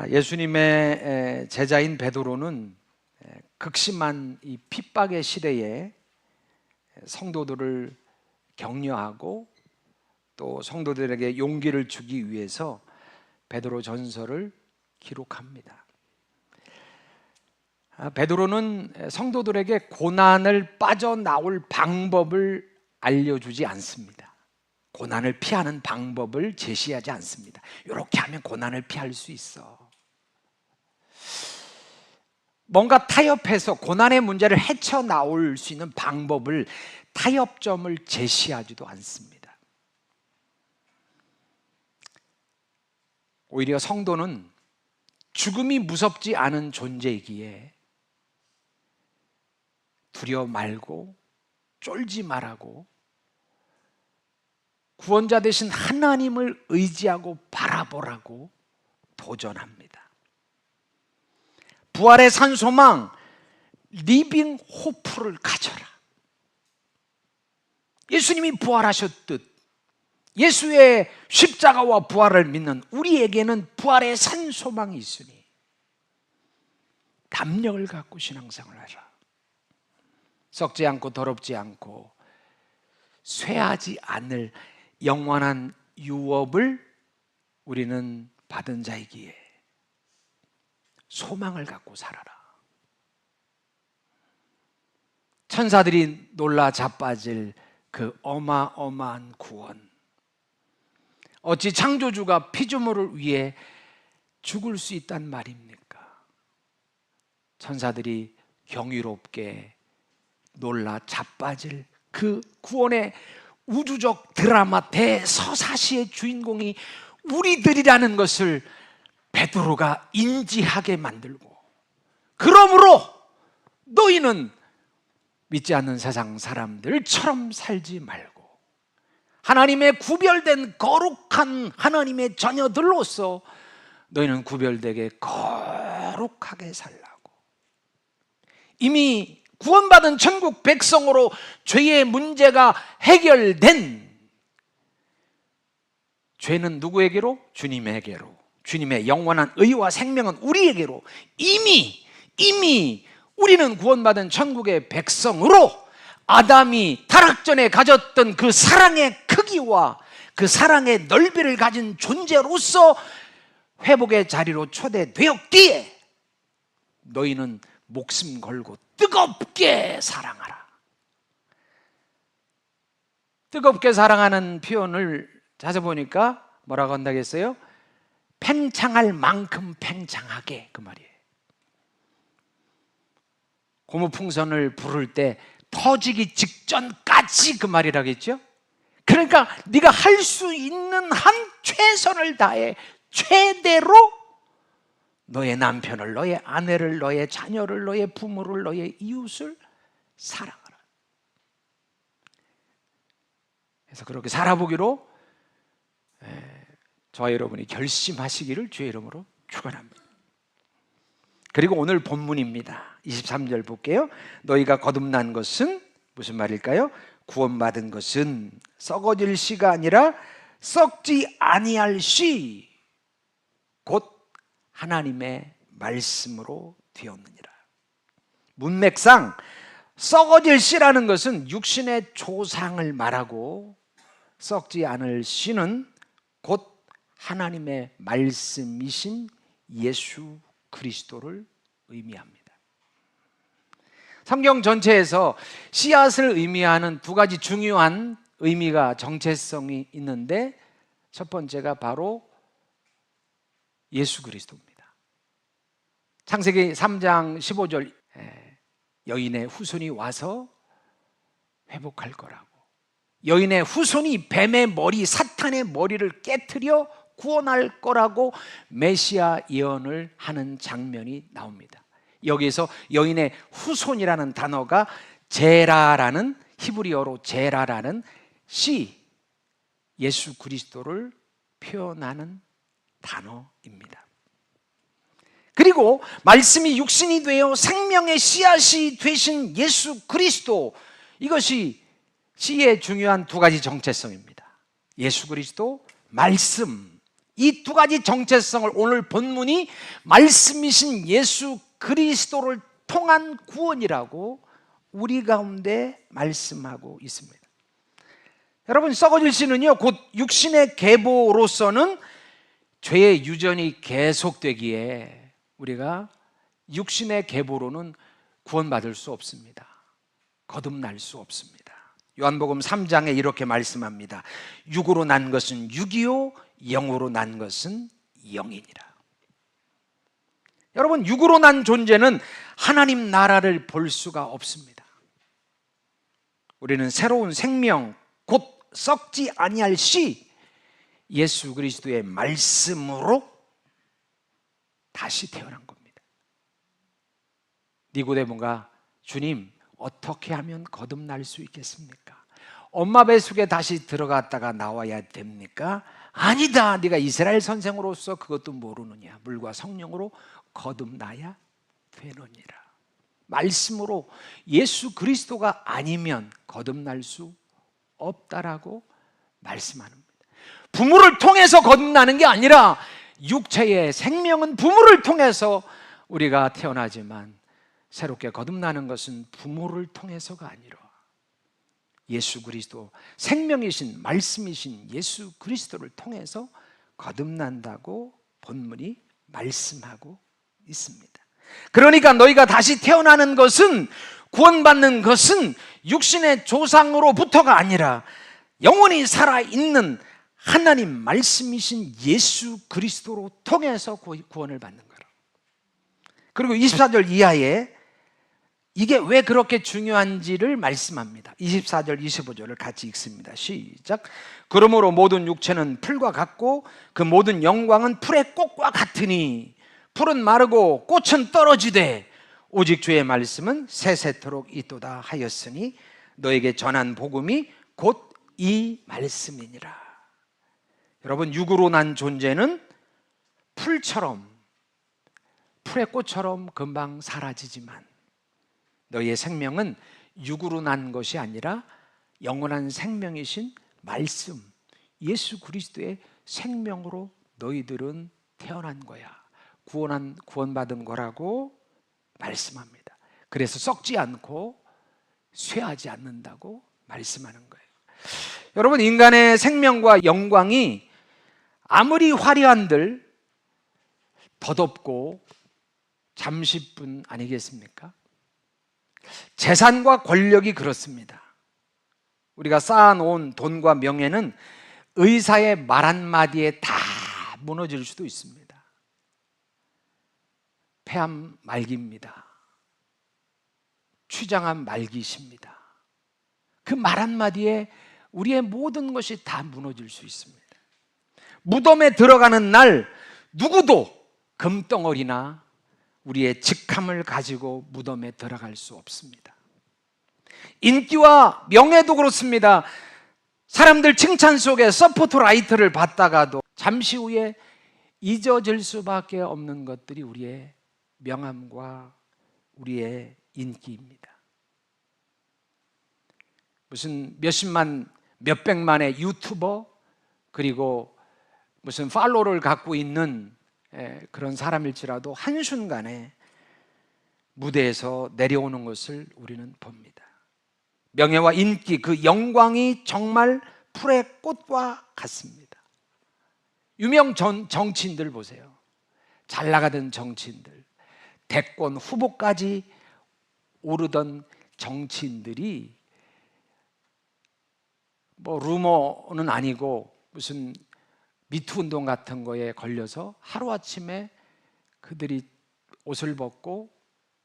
예수님의 제자인 베드로는 극심한 이 핍박의 시대에 성도들을 격려하고 또 성도들에게 용기를 주기 위해서 베드로 전서를 기록합니다. 베드로는 성도들에게 고난을 빠져나올 방법을 알려주지 않습니다. 고난을 피하는 방법을 제시하지 않습니다. 이렇게 하면 고난을 피할 수 있어. 뭔가 타협해서 고난의 문제를 헤쳐나올 수 있는 방법을, 타협점을 제시하지도 않습니다. 오히려 성도는 죽음이 무섭지 않은 존재이기에 두려워 말고 쫄지 말라고 구원자 되신 하나님을 의지하고 바라보라고 도전합니다. 부활의 산 소망, 리빙 호프를 가져라. 예수님이 부활하셨듯 예수의 십자가와 부활을 믿는 우리에게는 부활의 산 소망이 있으니 담력을 갖고 신앙생활을 하라. 썩지 않고 더럽지 않고 쇠하지 않을 영원한 유업을 우리는 받은 자이기에 소망을 갖고 살아라. 천사들이 놀라 자빠질 그 어마어마한 구원, 어찌 창조주가 피조물을 위해 죽을 수 있단 말입니까? 천사들이 경이롭게 놀라 자빠질 그 구원의 우주적 드라마 대서사시의 주인공이 우리들이라는 것을 베드로가 인지하게 만들고, 그러므로 너희는 믿지 않는 세상 사람들처럼 살지 말고 하나님의 구별된 거룩한 하나님의 자녀들로서 너희는 구별되게 거룩하게 살라고. 이미 구원받은 천국 백성으로 죄의 문제가 해결된, 죄는 누구에게로? 주님에게로. 주님의 영원한 의와 생명은 우리에게로 이미 우리는 구원받은 천국의 백성으로 아담이 타락 전에 가졌던 그 사랑의 크기와 그 사랑의 넓이를 가진 존재로서 회복의 자리로 초대되었기에 너희는 목숨 걸고 뜨겁게 사랑하라. 뜨겁게 사랑하는 표현을 찾아보니까 뭐라고 한다겠어요? 팽창할 만큼 팽창하게, 그 말이에요. 고무풍선을 부를 때 터지기 직전까지, 그 말이라겠죠? 그러니까 네가 할 수 있는 한 최선을 다해 최대로 너의 남편을, 너의 아내를, 너의 자녀를, 너의 부모를, 너의 이웃을 사랑하라. 그래서 그렇게 살아보기로 저와 여러분이 결심하시기를 주의 이름으로 축원합니다. 그리고 오늘 본문입니다. 23절 볼게요. 너희가 거듭난 것은 무슨 말일까요? 구원받은 것은 썩어질 씨가 아니라 썩지 아니할 씨, 곧 하나님의 말씀으로 되었느니라. 문맥상 썩어질 씨라는 것은 육신의 조상을 말하고, 썩지 않을 씨는 곧 하나님의 말씀이신 예수 그리스도를 의미합니다. 성경 전체에서 씨앗을 의미하는 두 가지 중요한 의미가, 정체성이 있는데, 첫 번째가 바로 예수 그리스도입니다. 창세기 3장 15절, 여인의 후손이 와서 회복할 거라고, 여인의 후손이 뱀의 머리, 사탄의 머리를 깨트려 구원할 거라고 메시아 예언을 하는 장면이 나옵니다. 여기에서 여인의 후손이라는 단어가 제라라는, 히브리어로 제라라는 씨, 예수 그리스도를 표현하는 단어입니다. 그리고 말씀이 육신이 되어 생명의 씨앗이 되신 예수 그리스도, 이것이 씨의 중요한 두 가지 정체성입니다. 예수 그리스도, 말씀, 이 두 가지 정체성을 오늘 본문이 말씀이신 예수 그리스도를 통한 구원이라고 우리 가운데 말씀하고 있습니다. 여러분, 썩어질 씨는요 곧 육신의 계보로서는 죄의 유전이 계속되기에 우리가 육신의 계보로는 구원받을 수 없습니다. 거듭날 수 없습니다. 요한복음 3장에 이렇게 말씀합니다. 육으로 난 것은 육이요 영으로 난 것은 영이니라. 여러분, 육으로 난 존재는 하나님 나라를 볼 수가 없습니다. 우리는 새로운 생명, 곧 썩지 아니할 씨 예수 그리스도의 말씀으로 다시 태어난 겁니다. 니고데모가 주님, 어떻게 하면 거듭날 수 있겠습니까? 엄마 뱃속에 다시 들어갔다가 나와야 됩니까? 아니다, 네가 이스라엘 선생으로서 그것도 모르느냐? 물과 성령으로 거듭나야 되느니라. 말씀으로 예수 그리스도가 아니면 거듭날 수 없다라고 말씀하는 겁니다. 부모를 통해서 거듭나는 게 아니라 육체의 생명은 부모를 통해서 우리가 태어나지만 새롭게 거듭나는 것은 부모를 통해서가 아니라 예수 그리스도, 생명이신 말씀이신 예수 그리스도를 통해서 거듭난다고 본문이 말씀하고 있습니다. 그러니까 너희가 다시 태어나는 것은, 구원받는 것은 육신의 조상으로부터가 아니라 영원히 살아있는 하나님 말씀이신 예수 그리스도로 통해서 구원을 받는 거라. 그리고 24절 이하에 이게 왜 그렇게 중요한지를 말씀합니다. 24절 25절을 같이 읽습니다. 시작. 그러므로 모든 육체는 풀과 같고 그 모든 영광은 풀의 꽃과 같으니 풀은 마르고 꽃은 떨어지되 오직 주의 말씀은 세세토록 있도다 하였으니 너에게 전한 복음이 곧 이 말씀이니라. 여러분, 육으로 난 존재는 풀처럼, 풀의 꽃처럼 금방 사라지지만 너희의 생명은 육으로 난 것이 아니라 영원한 생명이신 말씀, 예수 그리스도의 생명으로 너희들은 태어난 거야. 구원받은 거라고 말씀합니다. 그래서 썩지 않고 쇠하지 않는다고 말씀하는 거예요. 여러분, 인간의 생명과 영광이 아무리 화려한들 덧없고 잠시뿐 아니겠습니까? 재산과 권력이 그렇습니다. 우리가 쌓아놓은 돈과 명예는 의사의 말 한마디에 다 무너질 수도 있습니다. 폐암 말기입니다. 취장암 말기십니다. 그 말 한마디에 우리의 모든 것이 다 무너질 수 있습니다. 무덤에 들어가는 날 누구도 금덩어리나 우리의 직함을 가지고 무덤에 들어갈 수 없습니다. 인기와 명예도 그렇습니다. 사람들 칭찬 속에 서포트라이트를 받다가도 잠시 후에 잊어질 수밖에 없는 것들이 우리의 명함과 우리의 인기입니다. 무슨 몇십만, 몇백만의 유튜버, 그리고 무슨 팔로워를 갖고 있는 그런 사람일지라도 한순간에 무대에서 내려오는 것을 우리는 봅니다. 명예와 인기, 그 영광이 정말 풀의 꽃과 같습니다. 유명 정치인들 보세요. 잘 나가던 정치인들, 대권 후보까지 오르던 정치인들이 뭐 루머는 아니고 무슨 미투 운동 같은 거에 걸려서 하루아침에 그들이 옷을 벗고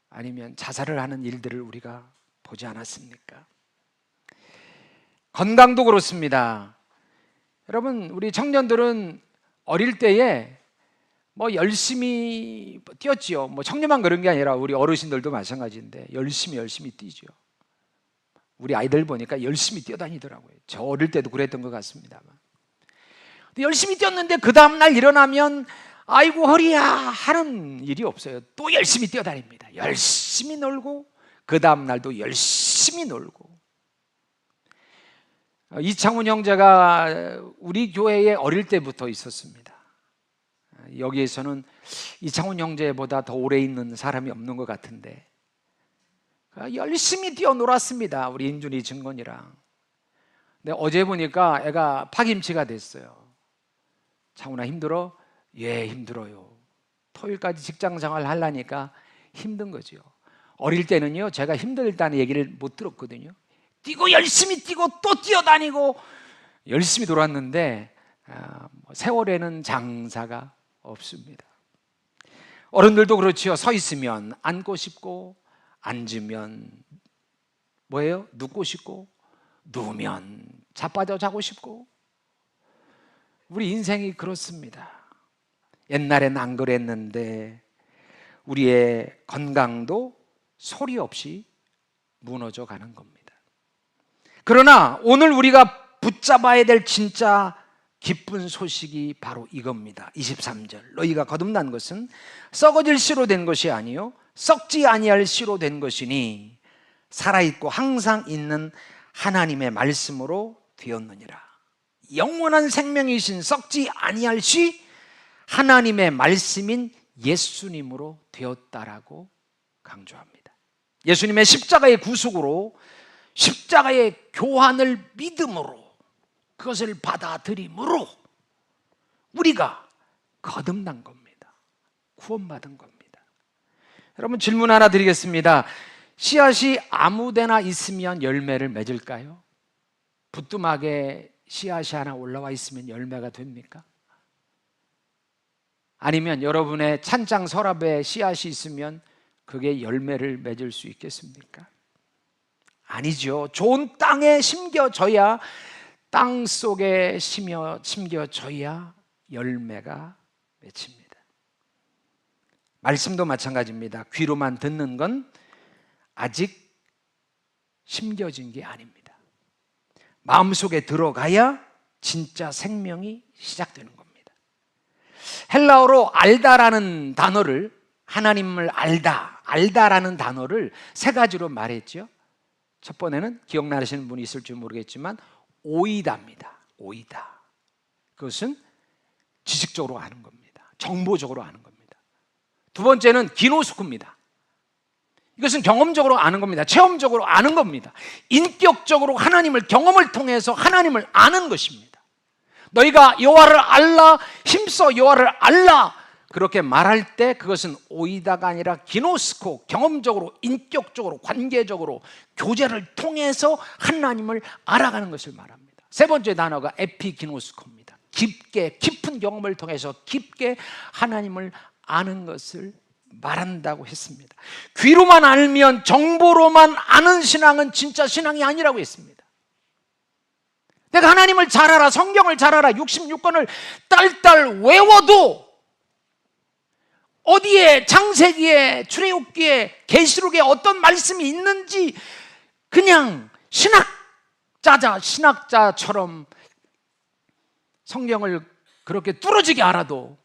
아니면 자살을 하는 일들을 우리가 보지 않았습니까? 건강도 그렇습니다. 여러분, 우리 청년들은 어릴 때에 뭐 열심히 뛰었지요. 뭐 청년만 그런 게 아니라 우리 어르신들도 마찬가지인데 열심히 뛰죠. 우리 아이들 보니까 열심히 뛰어다니더라고요. 저 어릴 때도 그랬던 것 같습니다만. 열심히 뛰었는데 그 다음날 일어나면 아이고 허리야 하는 일이 없어요. 또 열심히 뛰어다닙니다. 열심히 놀고 그 다음날도 열심히 놀고. 이창훈 형제가 우리 교회에 어릴 때부터 있었습니다. 여기에서는 이창훈 형제보다 더 오래 있는 사람이 없는 것 같은데 열심히 뛰어놀았습니다. 우리 인준이 증건이랑. 근데 어제 보니까 애가 파김치가 됐어요. 창훈아 힘들어? 예, 힘들어요. 토요일까지 직장 생활 하려니까 힘든 거죠. 어릴 때는요, 제가 힘들다는 얘기를 못 들었거든요. 뛰고 열심히 뛰고 또 뛰어다니고 열심히 놀았는데 세월에는 장사가 없습니다. 어른들도 그렇지요. 서 있으면 앉고 싶고, 앉으면 뭐예요? 눕고 싶고, 누우면 자빠져 자고 싶고. 우리 인생이 그렇습니다. 옛날엔 안 그랬는데 우리의 건강도 소리 없이 무너져 가는 겁니다. 그러나 오늘 우리가 붙잡아야 될 진짜 기쁜 소식이 바로 이겁니다. 23절, 너희가 거듭난 것은 썩어질 씨로 된 것이 아니요 썩지 아니할 씨로 된 것이니 살아있고 항상 있는 하나님의 말씀으로 되었느니라. 영원한 생명이신 썩지 아니할 씨, 하나님의 말씀인 예수님으로 되었다라고 강조합니다. 예수님의 십자가의 구속으로, 십자가의 교환을 믿음으로, 그것을 받아들임으로 우리가 거듭난 겁니다. 구원받은 겁니다. 여러분, 질문 하나 드리겠습니다. 씨앗이 아무데나 있으면 열매를 맺을까요? 부뚜막에 씨앗이 하나 올라와 있으면 열매가 됩니까? 아니면 여러분의 찬장 서랍에 씨앗이 있으면 그게 열매를 맺을 수 있겠습니까? 아니죠. 좋은 땅에 심겨져야, 땅 속에 심겨져야 열매가 맺힙니다. 말씀도 마찬가지입니다. 귀로만 듣는 건 아직 심겨진 게 아닙니다. 마음속에 들어가야 진짜 생명이 시작되는 겁니다. 헬라어로 알다라는 단어를, 하나님을 알다라는 단어를 세 가지로 말했죠. 첫 번째는 기억나시는 분이 있을지 모르겠지만 오이다입니다. 오이다. 그것은 지식적으로 아는 겁니다. 정보적으로 아는 겁니다. 두 번째는 기노스코입니다. 이것은 경험적으로 아는 겁니다. 체험적으로 아는 겁니다. 인격적으로 하나님을, 경험을 통해서 하나님을 아는 것입니다. 너희가 여호와를 알라, 힘써 여호와를 알라, 그렇게 말할 때 그것은 오이다가 아니라 기노스코, 경험적으로, 인격적으로, 관계적으로 교제를 통해서 하나님을 알아가는 것을 말합니다. 세 번째 단어가 에피기노스코입니다. 깊게, 깊은 경험을 통해서 깊게 하나님을 아는 것을 말한다고 했습니다. 귀로만 알면, 정보로만 아는 신앙은 진짜 신앙이 아니라고 했습니다. 내가 하나님을 잘 알아, 성경을 잘 알아, 66권을 딸딸 외워도 어디에, 창세기에, 출애굽기에, 계시록에 어떤 말씀이 있는지 그냥 신학자처럼 성경을 그렇게 뚫어지게 알아도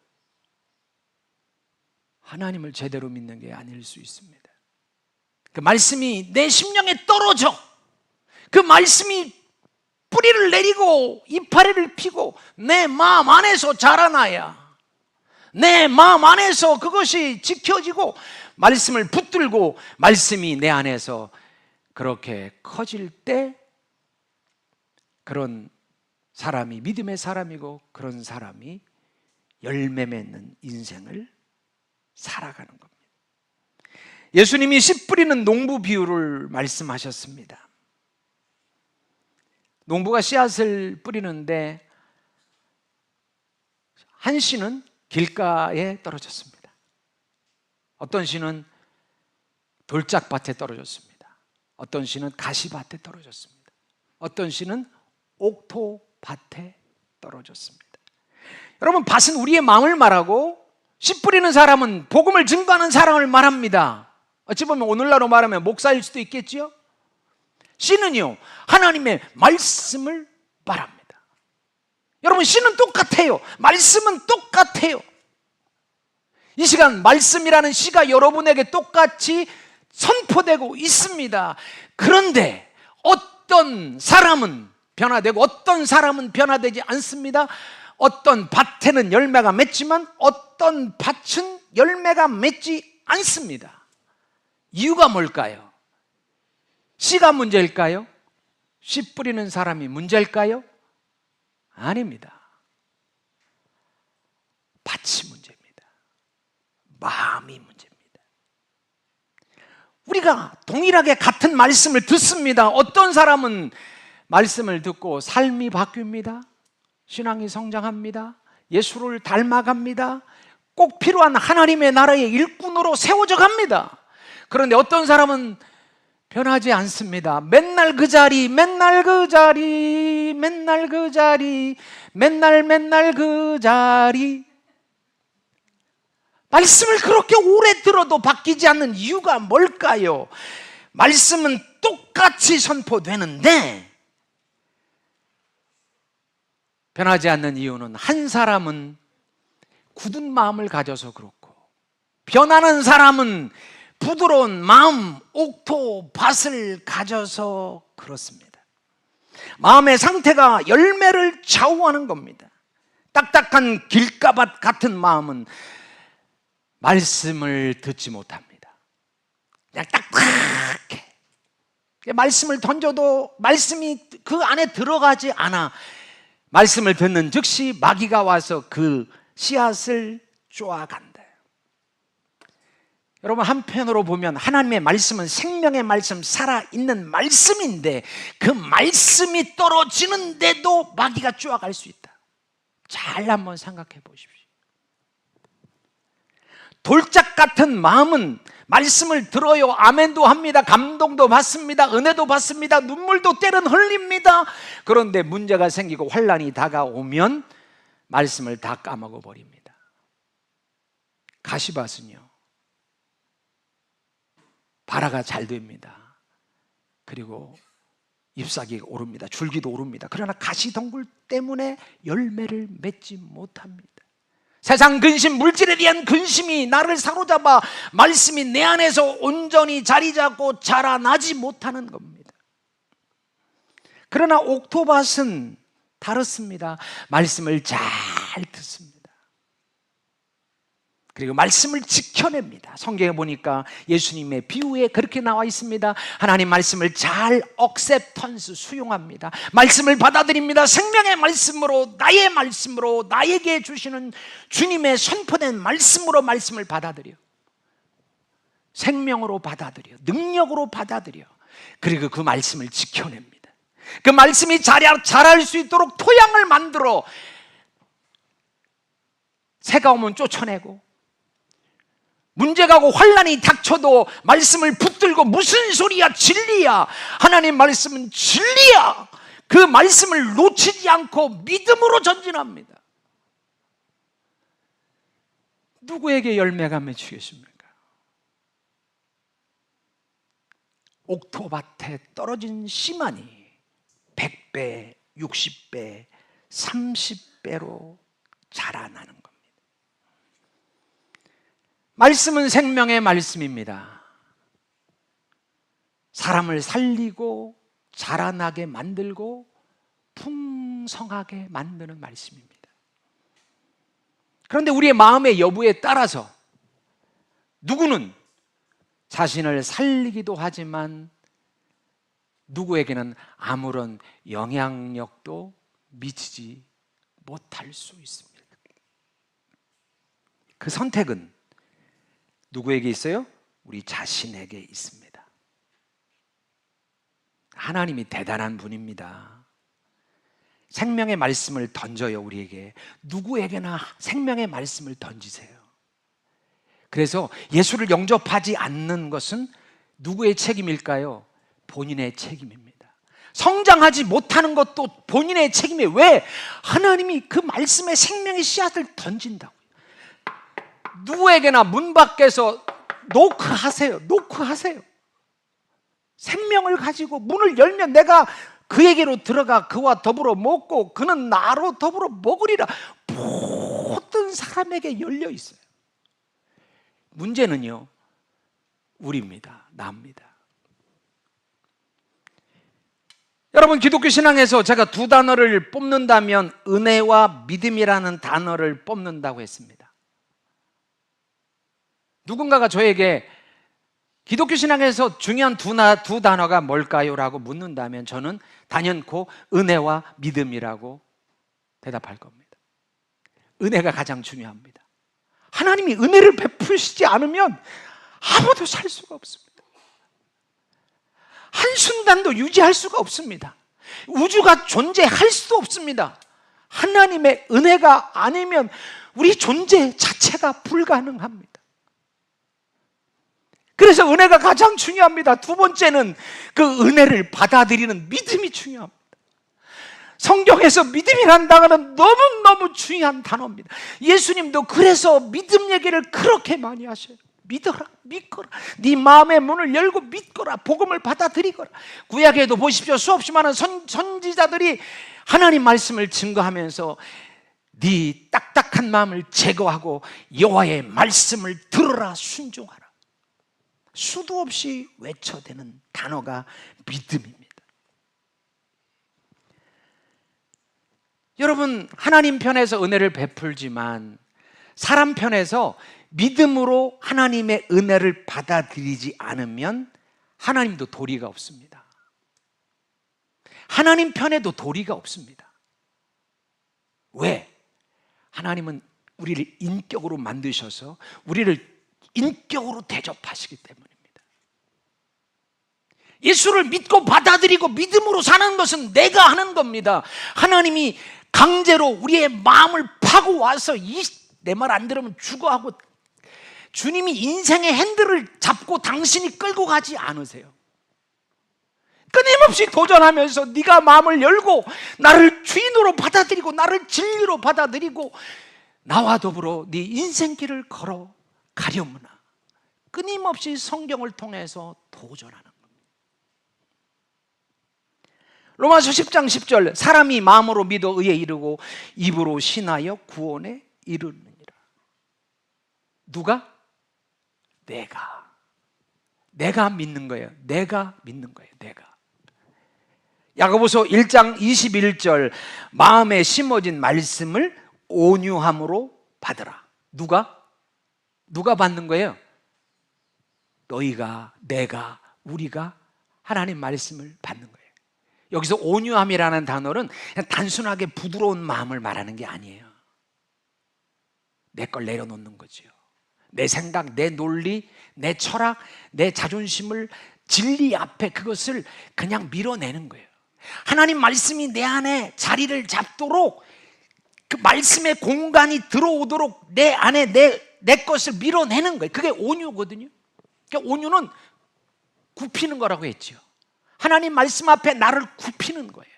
하나님을 제대로 믿는 게 아닐 수 있습니다. 그 말씀이 내 심령에 떨어져, 그 말씀이 뿌리를 내리고 이파리를 피고 내 마음 안에서 자라나야, 내 마음 안에서 그것이 지켜지고 말씀을 붙들고 말씀이 내 안에서 그렇게 커질 때 그런 사람이 믿음의 사람이고, 그런 사람이 열매 맺는 인생을 살아가는 겁니다. 예수님이 씨 뿌리는 농부 비유를 말씀하셨습니다. 농부가 씨앗을 뿌리는데 한 씨는 길가에 떨어졌습니다. 어떤 씨는 돌짝밭에 떨어졌습니다. 어떤 씨는 가시밭에 떨어졌습니다. 어떤 씨는 옥토밭에 떨어졌습니다. 여러분, 밭은 우리의 마음을 말하고 씨 뿌리는 사람은 복음을 증거하는 사람을 말합니다. 어찌 보면 오늘날로 말하면 목사일 수도 있겠지요. 씨는요, 하나님의 말씀을 말합니다. 여러분, 씨는 똑같아요. 말씀은 똑같아요. 이 시간 말씀이라는 씨가 여러분에게 똑같이 선포되고 있습니다. 그런데 어떤 사람은 변화되고 어떤 사람은 변화되지 않습니다. 어떤 밭에는 열매가 맺지만 어떤 밭은 열매가 맺지 않습니다. 이유가 뭘까요? 씨가 문제일까요? 씨 뿌리는 사람이 문제일까요? 아닙니다. 밭이 문제입니다. 마음이 문제입니다. 우리가 동일하게 같은 말씀을 듣습니다. 어떤 사람은 말씀을 듣고 삶이 바뀝니다. 신앙이 성장합니다. 예수를 닮아갑니다. 꼭 필요한 하나님의 나라의 일꾼으로 세워져 갑니다. 그런데 어떤 사람은 변하지 않습니다. 맨날 그 자리, 맨날 그 자리, 맨날 그 자리, 맨날 그 자리. 말씀을 그렇게 오래 들어도 바뀌지 않는 이유가 뭘까요? 말씀은 똑같이 선포되는데 변하지 않는 이유는 한 사람은 굳은 마음을 가져서 그렇고 변하는 사람은 부드러운 마음, 옥토 밭을 가져서 그렇습니다. 마음의 상태가 열매를 좌우하는 겁니다. 딱딱한 길가밭 같은 마음은 말씀을 듣지 못합니다. 그냥 딱딱해. 말씀을 던져도 말씀이 그 안에 들어가지 않아. 말씀을 듣는 즉시 마귀가 와서 그 씨앗을 쪼아간다. 여러분, 한편으로 보면 하나님의 말씀은 생명의 말씀, 살아있는 말씀인데 그 말씀이 떨어지는데도 마귀가 쪼아갈 수 있다. 잘 한번 생각해 보십시오. 돌짝 같은 마음은 말씀을 들어요. 아멘도 합니다. 감동도 받습니다. 은혜도 받습니다. 눈물도 때론 흘립니다. 그런데 문제가 생기고 환난이 다가오면 말씀을 다 까먹어 버립니다. 가시밭은요, 발화가 잘 됩니다. 그리고 잎사귀가 오릅니다. 줄기도 오릅니다. 그러나 가시덩굴 때문에 열매를 맺지 못합니다. 세상 근심, 물질에 대한 근심이 나를 사로잡아 말씀이 내 안에서 온전히 자리 잡고 자라나지 못하는 겁니다. 그러나 옥토밭은 다릅니다. 말씀을 잘 듣습니다. 그리고 말씀을 지켜냅니다. 성경에 보니까 예수님의 비유에 그렇게 나와 있습니다. 하나님 말씀을 잘 억셉턴스 수용합니다. 말씀을 받아들입니다. 생명의 말씀으로, 나의 말씀으로, 나에게 주시는 주님의 선포된 말씀으로 말씀을 받아들여. 생명으로 받아들여. 능력으로 받아들여. 그리고 그 말씀을 지켜냅니다. 그 말씀이 자랄 수 있도록 토양을 만들어 새가 오면 쫓아내고, 문제가 오고 환난이 닥쳐도 말씀을 붙들고 무슨 소리야, 진리야, 하나님 말씀은 진리야, 그 말씀을 놓치지 않고 믿음으로 전진합니다. 누구에게 열매가 맺히겠습니까? 옥토밭에 떨어진 씨만이 100배, 60배, 30배로 자라나는 겁니다. 말씀은 생명의 말씀입니다. 사람을 살리고 자라나게 만들고 풍성하게 만드는 말씀입니다. 그런데 우리의 마음의 여부에 따라서 누구는 자신을 살리기도 하지만 누구에게는 아무런 영향력도 미치지 못할 수 있습니다. 그 선택은 누구에게 있어요? 우리 자신에게 있습니다. 하나님이 대단한 분입니다. 생명의 말씀을 던져요. 우리에게, 누구에게나 생명의 말씀을 던지세요. 그래서 예수를 영접하지 않는 것은 누구의 책임일까요? 본인의 책임입니다. 성장하지 못하는 것도 본인의 책임이에요. 왜? 하나님이 그 말씀에 생명의 씨앗을 던진다고요. 누구에게나 문 밖에서 노크하세요. 노크하세요. 생명을 가지고 문을 열면 내가 그에게로 들어가 그와 더불어 먹고 그는 나로 더불어 먹으리라. 모든 사람에게 열려 있어요. 문제는요, 우리입니다. 나입니다. 여러분, 기독교 신앙에서 제가 두 단어를 뽑는다면 은혜와 믿음이라는 단어를 뽑는다고 했습니다. 누군가가 저에게 기독교 신앙에서 중요한 두 단어가 뭘까요? 라고 묻는다면 저는 단연코 은혜와 믿음이라고 대답할 겁니다. 은혜가 가장 중요합니다. 하나님이 은혜를 베푸시지 않으면 아무도 살 수가 없습니다. 한순간도 유지할 수가 없습니다. 우주가 존재할 수도 없습니다. 하나님의 은혜가 아니면 우리 존재 자체가 불가능합니다. 그래서 은혜가 가장 중요합니다. 두 번째는 그 은혜를 받아들이는 믿음이 중요합니다. 성경에서 믿음이라는 단어는 너무너무 중요한 단어입니다. 예수님도 그래서 믿음 얘기를 그렇게 많이 하셔요. 믿어라, 믿거라. 네 마음의 문을 열고 믿거라. 복음을 받아들이거라. 구약에도 보십시오. 수없이 많은 선지자들이 하나님 말씀을 증거하면서 네 딱딱한 마음을 제거하고 여호와의 말씀을 들으라, 순종하라. 수도 없이 외쳐대는 단어가 믿음입니다. 여러분, 하나님 편에서 은혜를 베풀지만 사람 편에서 믿음으로 하나님의 은혜를 받아들이지 않으면 하나님도 도리가 없습니다. 하나님 편에도 도리가 없습니다. 왜? 하나님은 우리를 인격으로 만드셔서 우리를 인격으로 대접하시기 때문입니다. 예수를 믿고 받아들이고 믿음으로 사는 것은 내가 하는 겁니다. 하나님이 강제로 우리의 마음을 파고 와서 내 말 안 들으면 죽어 하고 주님이 인생의 핸들을 잡고 당신이 끌고 가지 않으세요. 끊임없이 도전하면서 네가 마음을 열고 나를 주인으로 받아들이고 나를 진리로 받아들이고 나와 더불어 네 인생길을 걸어 가려무나 끊임없이 성경을 통해서 도전하는 겁니다. 로마서 10장 10절 사람이 마음으로 믿어 의에 이르고 입으로 신하여 구원에 이르느니라. 누가? 내가 믿는 거예요. 내가 믿는 거예요. 내가. 야고보서 1장 21절 마음에 심어진 말씀을 온유함으로 받으라. 누가 받는 거예요? 너희가, 내가, 우리가 하나님 말씀을 받는 거예요. 여기서 온유함이라는 단어는 그냥 단순하게 부드러운 마음을 말하는 게 아니에요. 내 걸 내려놓는 거죠. 내 생각, 내 논리, 내 철학, 내 자존심을 진리 앞에 그것을 그냥 밀어내는 거예요. 하나님 말씀이 내 안에 자리를 잡도록 그 말씀의 공간이 들어오도록 내 안에 내 것을 밀어내는 거예요. 그게 온유거든요. 그러니까 온유는 굽히는 거라고 했죠. 하나님 말씀 앞에 나를 굽히는 거예요.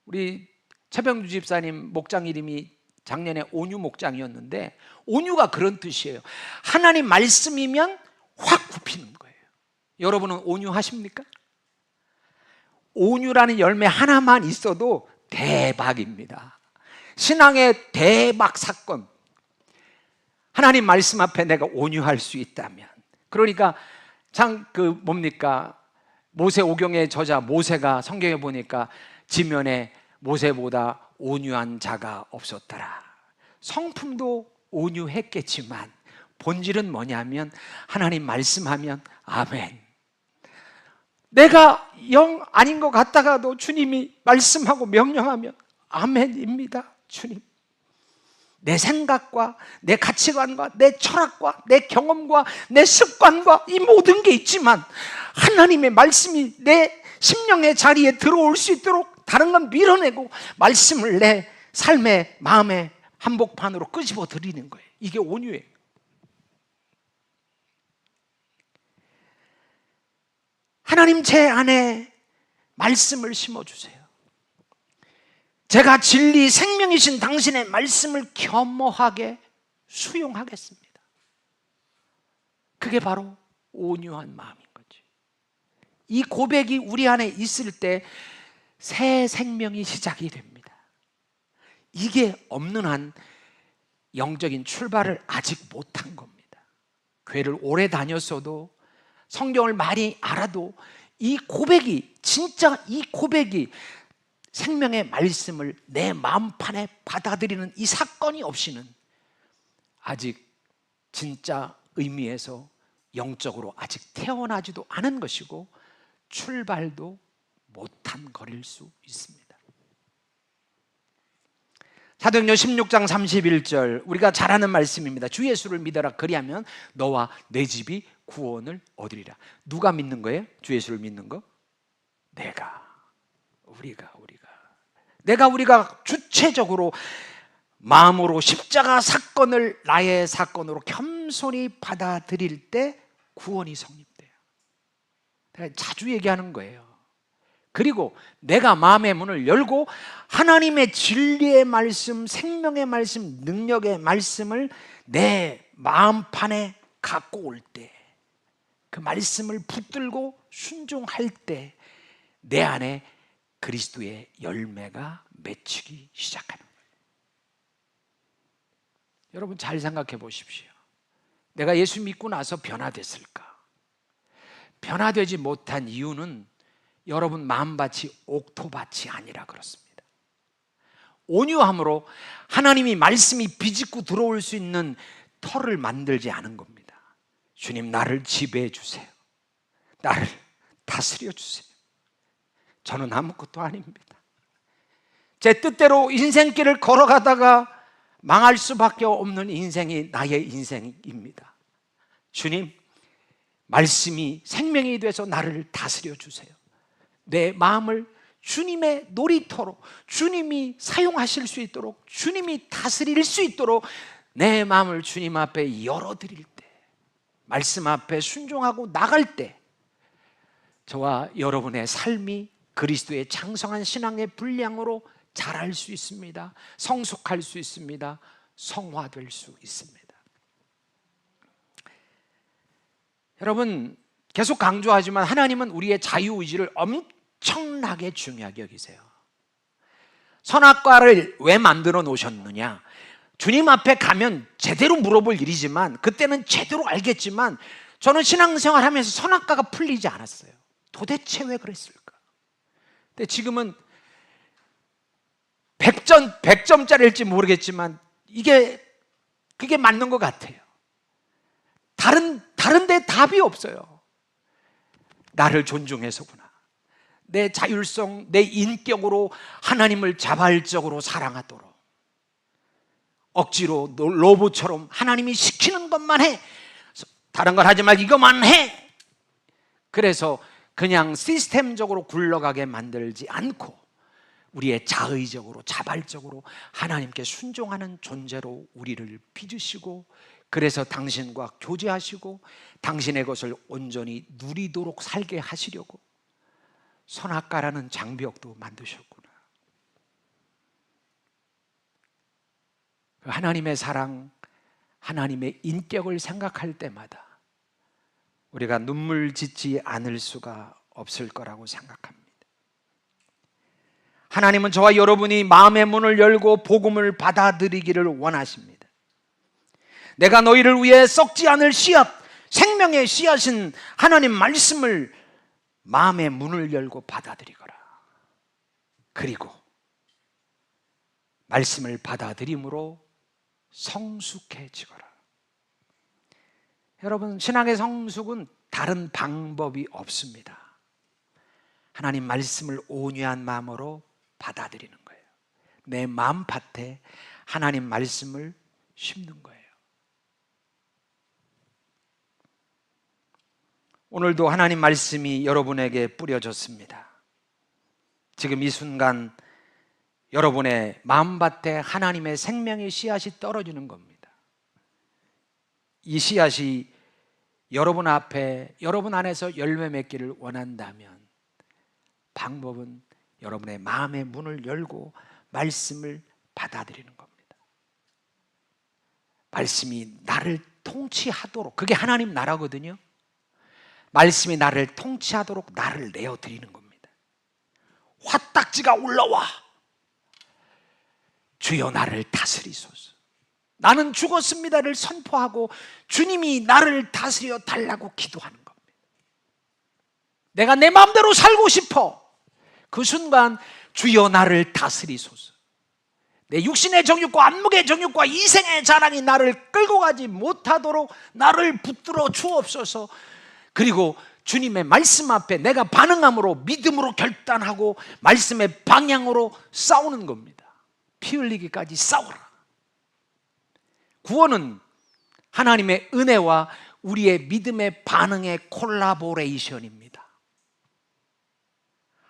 우리 최병주 집사님 목장 이름이 작년에 온유 목장이었는데 온유가 그런 뜻이에요. 하나님 말씀이면 확 굽히는 거예요. 여러분은 온유하십니까? 온유라는 열매 하나만 있어도 대박입니다. 신앙의 대박 사건. 하나님 말씀 앞에 내가 온유할 수 있다면. 그러니까 참 모세오경의 저자 모세가 성경에 보니까 지면에 모세보다 온유한 자가 없었더라. 성품도 온유했겠지만 본질은 뭐냐면 하나님 말씀하면 아멘. 내가 영 아닌 것 같다가도 주님이 말씀하고 명령하면 아멘입니다. 주님, 내 생각과 내 가치관과 내 철학과 내 경험과 내 습관과 이 모든 게 있지만 하나님의 말씀이 내 심령의 자리에 들어올 수 있도록 다른 건 밀어내고 말씀을 내 삶의 마음의 한복판으로 끄집어 드리는 거예요. 이게 온유예요. 하나님 제 안에 말씀을 심어주세요. 제가 진리 생명이신 당신의 말씀을 겸허하게 수용하겠습니다. 그게 바로 온유한 마음인 거죠. 이 고백이 우리 안에 있을 때 새 생명이 시작이 됩니다. 이게 없는 한 영적인 출발을 아직 못한 겁니다. 교회를 오래 다녔어도 성경을 많이 알아도 이 고백이, 진짜 이 고백이 생명의 말씀을 내 마음판에 받아들이는 이 사건이 없이는 아직 진짜 의미에서 영적으로 아직 태어나지도 않은 것이고 출발도 못한 거릴 수 있습니다. 사도행전 16장 31절, 우리가 잘 아는 말씀입니다. 주 예수를 믿어라, 그리하면 너와 내 집이 구원을 얻으리라. 누가 믿는 거예요? 주 예수를 믿는 거? 우리가 주체적으로 마음으로 십자가 사건을 나의 사건으로 겸손히 받아들일 때 구원이 성립돼요. 내가 자주 얘기하는 거예요. 그리고 내가 마음의 문을 열고 하나님의 진리의 말씀, 생명의 말씀, 능력의 말씀을 내 마음판에 갖고 올 때, 그 말씀을 붙들고 순종할 때 내 안에 그리스도의 열매가 맺히기 시작하는 거예요. 여러분 잘 생각해 보십시오. 내가 예수 믿고 나서 변화됐을까? 변화되지 못한 이유는 여러분 마음밭이 옥토밭이 아니라 그렇습니다. 온유함으로 하나님이 말씀이 비집고 들어올 수 있는 터를 만들지 않은 겁니다. 주님, 나를 지배해 주세요. 나를 다스려 주세요. 저는 아무것도 아닙니다. 제 뜻대로 인생길을 걸어가다가 망할 수밖에 없는 인생이 나의 인생입니다. 주님, 말씀이 생명이 돼서 나를 다스려 주세요. 내 마음을 주님의 놀이터로, 주님이 사용하실 수 있도록, 주님이 다스릴 수 있도록 내 마음을 주님 앞에 열어드릴 때, 말씀 앞에 순종하고 나갈 때 저와 여러분의 삶이 그리스도의 장성한 신앙의 분량으로 자랄 수 있습니다. 성숙할 수 있습니다. 성화될 수 있습니다. 여러분, 계속 강조하지만 하나님은 우리의 자유의지를 엄청나게 중요하게 여기세요. 선악과를 왜 만들어 놓으셨느냐? 주님 앞에 가면 제대로 물어볼 일이지만, 그때는 제대로 알겠지만, 저는 신앙생활 하면서 선악과가 풀리지 않았어요. 도대체 왜 그랬을까? 근데 지금은 100점짜리일지 모르겠지만 그게 맞는 것 같아요. 다른 데 답이 없어요. 나를 존중해서구나. 내 자율성, 내 인격으로 하나님을 자발적으로 사랑하도록, 억지로 로봇처럼 하나님이 시키는 것만 해, 다른 걸 하지 말고 이것만 해. 그래서 그냥 시스템적으로 굴러가게 만들지 않고 우리의 자의적으로, 자발적으로 하나님께 순종하는 존재로 우리를 빚으시고, 그래서 당신과 교제하시고 당신의 것을 온전히 누리도록 살게 하시려고 선악과라는 장벽도 만드셨구나. 하나님의 사랑, 하나님의 인격을 생각할 때마다 우리가 눈물 짓지 않을 수가 없을 거라고 생각합니다. 하나님은 저와 여러분이 마음의 문을 열고 복음을 받아들이기를 원하십니다. 내가 너희를 위해 썩지 않을 씨앗, 생명의 씨앗인 하나님 말씀을 마음의 문을 열고 받아들이거라. 그리고 말씀을 받아들임으로 성숙해지거라. 여러분, 신앙의 성숙은 다른 방법이 없습니다. 하나님 말씀을 온유한 마음으로 받아들이는 거예요. 내 마음밭에 하나님 말씀을 심는 거예요. 오늘도 하나님 말씀이 여러분에게 뿌려졌습니다. 지금 이 순간 여러분의 마음밭에 하나님의 생명의 씨앗이 떨어지는 겁니다. 이 씨앗이 여러분 앞에, 여러분 안에서 열매 맺기를 원한다면 방법은 여러분의 마음의 문을 열고 말씀을 받아들이는 겁니다. 말씀이 나를 통치하도록, 그게 하나님 나라거든요. 말씀이 나를 통치하도록 나를 내어드리는 겁니다. 화딱지가 올라와. 주여 나를 다스리소서. 나는 죽었습니다를 선포하고 주님이 나를 다스려 달라고 기도하는 겁니다. 내가 내 마음대로 살고 싶어. 그 순간 주여 나를 다스리소서. 내 육신의 정욕과 안목의 정욕과 이생의 자랑이 나를 끌고 가지 못하도록 나를 붙들어 주옵소서. 그리고 주님의 말씀 앞에 내가 반응함으로, 믿음으로 결단하고 말씀의 방향으로 싸우는 겁니다. 피 흘리기까지 싸우라. 구원은 하나님의 은혜와 우리의 믿음의 반응의 콜라보레이션입니다.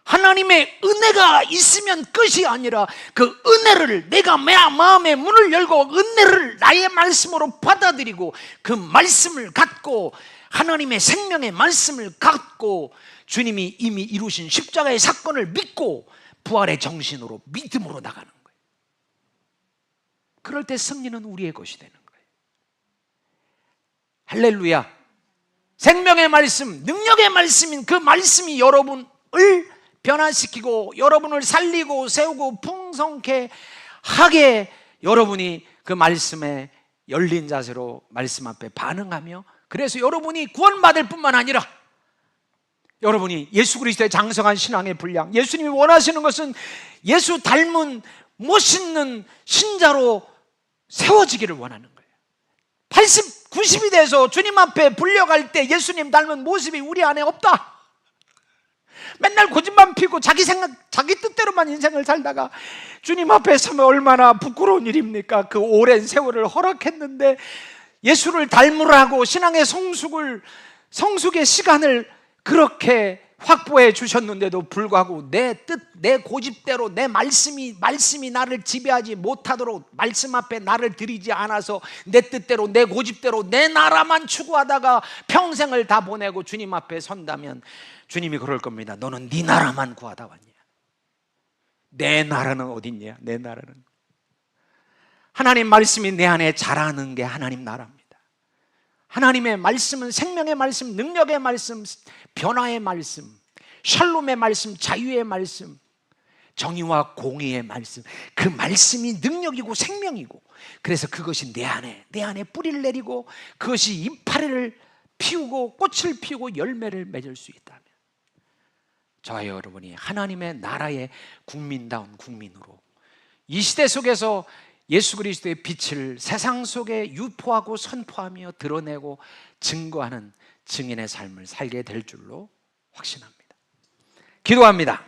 하나님의 은혜가 있으면 끝이 아니라 그 은혜를 내가 마음의 문을 열고 은혜를 나의 말씀으로 받아들이고 그 말씀을 갖고 하나님의 생명의 말씀을 갖고 주님이 이미 이루신 십자가의 사건을 믿고 부활의 정신으로 믿음으로 나가는 거예요. 그럴 때 승리는 우리의 것이 되는 거예요. 할렐루야. 생명의 말씀, 능력의 말씀인 그 말씀이 여러분을 변화시키고 여러분을 살리고 세우고 풍성케 하게 여러분이 그 말씀에 열린 자세로 말씀 앞에 반응하며, 그래서 여러분이 구원받을 뿐만 아니라 여러분이 예수 그리스도의 장성한 신앙의 분량, 예수님이 원하시는 것은 예수 닮은 멋있는 신자로 세워지기를 원하는 거예요. 80, 90이 돼서 주님 앞에 불려갈 때 예수님 닮은 모습이 우리 안에 없다. 맨날 고집만 피우고 자기 생각, 자기 뜻대로만 인생을 살다가 주님 앞에 서면 얼마나 부끄러운 일입니까? 그 오랜 세월을 허락했는데 예수를 닮으라고 신앙의 성숙의 시간을 그렇게 확보해 주셨는데도 불구하고 내 뜻, 내 고집대로 내 말씀이 나를 지배하지 못하도록 말씀 앞에 나를 들이지 않아서 내 뜻대로 내 고집대로 내 나라만 추구하다가 평생을 다 보내고 주님 앞에 선다면 주님이 그럴 겁니다. 너는 네 나라만 구하다 왔냐? 내 나라는 어딨냐? 내 나라는 하나님 말씀이 내 안에 자라는 게 하나님 나라입니다. 하나님의 말씀은 생명의 말씀, 능력의 말씀, 변화의 말씀, 샬롬의 말씀, 자유의 말씀, 정의와 공의의 말씀, 그 말씀이 능력이고 생명이고, 그래서 그것이 내 안에 뿌리를 내리고 그것이 이파리를 피우고 꽃을 피우고 열매를 맺을 수 있다면 저와 여러분이 하나님의 나라의 국민다운 국민으로 이 시대 속에서 예수 그리스도의 빛을 세상 속에 유포하고 선포하며 드러내고 증거하는 증인의 삶을 살게 될 줄로 확신합니다. 기도합니다.